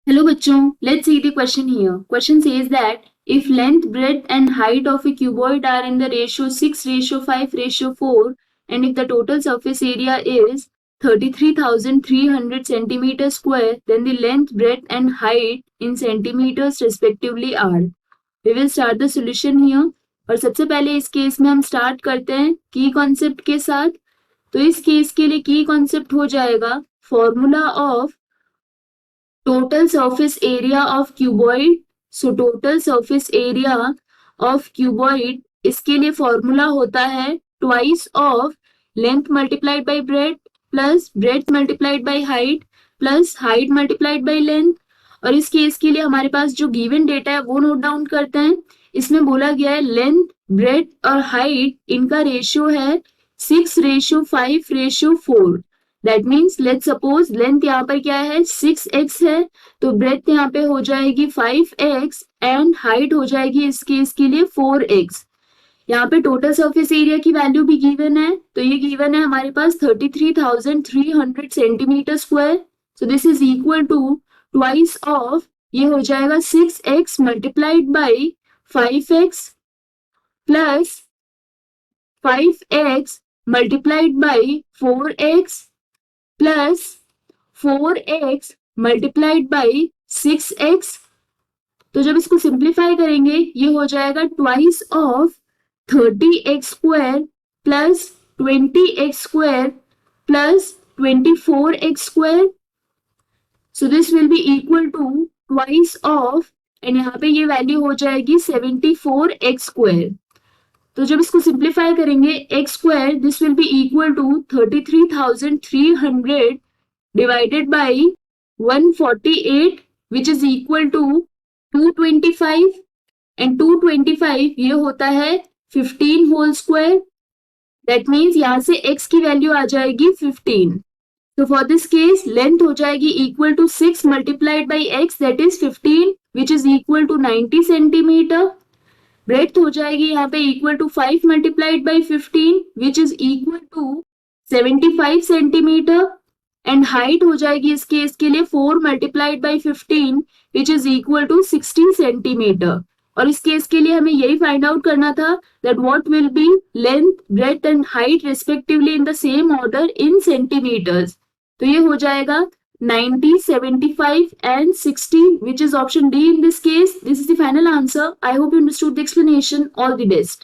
Hello bachchon, let's see the question here. Question says that if length, breadth and height of a cuboid are in the ratio 6:5:4 and if the total surface area is 33,300 centimeter square, then the length, breadth and height in centimeters respectively are. We will start the solution here. और सबसे पहले इस case में हम start करते हैं की concept के साथ. तो इस केस के लिए की कॉन्सेप्ट हो जाएगा formula of total surface area of cuboid. So total surface area of cuboid, इसके लिए फॉर्मूला होता है twice of length multiplied by breadth plus breadth multiplied by height plus height multiplied by length. और इस case के लिए हमारे पास जो गिवन डेटा है वो नोट डाउन करते हैं. इसमें बोला गया है लेंथ, ब्रेड्थ और हाइट इनका रेशियो है 6:5:4. That means let's suppose length यहाँ पर क्या है 6x है, तो ब्रेथ यहाँ पे हो जाएगी 5x एंड हाइट हो जाएगी इस केस के लिए 4x. यहाँ पे टोटल सरफेस एरिया की वैल्यू भी गिवन है, तो ये गिवन है हमारे पास 33,300 centimeter square. So this is equal to twice of, ये हो जाएगा 6x multiplied by 5x plus 5x multiplied by 4x plus 4x multiplied by 6x. तो जब इसको सिंप्लीफाई करेंगे ये हो जाएगा twice of 30x square plus 20x square plus 24x square. So this will be equal to twice of, and यहाँ पे ये वैल्यू हो जाएगी 74x स्क्वायर. तो जब इसको सिंप्लीफाई करेंगे x square, this will be equal to 33,300 divided by 148 which is equal to 225, and 225 ये होता है 15 होल स्क्वायर. दैट मीन्स यहाँ से x की वैल्यू आ जाएगी 15. तो फॉर दिस केस लेंथ हो जाएगी equal to 6 multiplied by x that is 15 which is equal to 90 centimeter. Breadth हो जाएगी यहाँ पे equal to 5 multiplied by 15 which is equal to 75 centimeter, and height हो जाएगी इस केस के लिए 4 multiplied by 15 which is equal to 60 centimeter. और इस केस के लिए हमें यही फाइंड आउट करना था that what will be length, breadth and height respectively in the same order in centimeters. तो ये हो जाएगा 90, 75 and 60, which is option D in this case. This is the final answer. I hope you understood the explanation. All the best.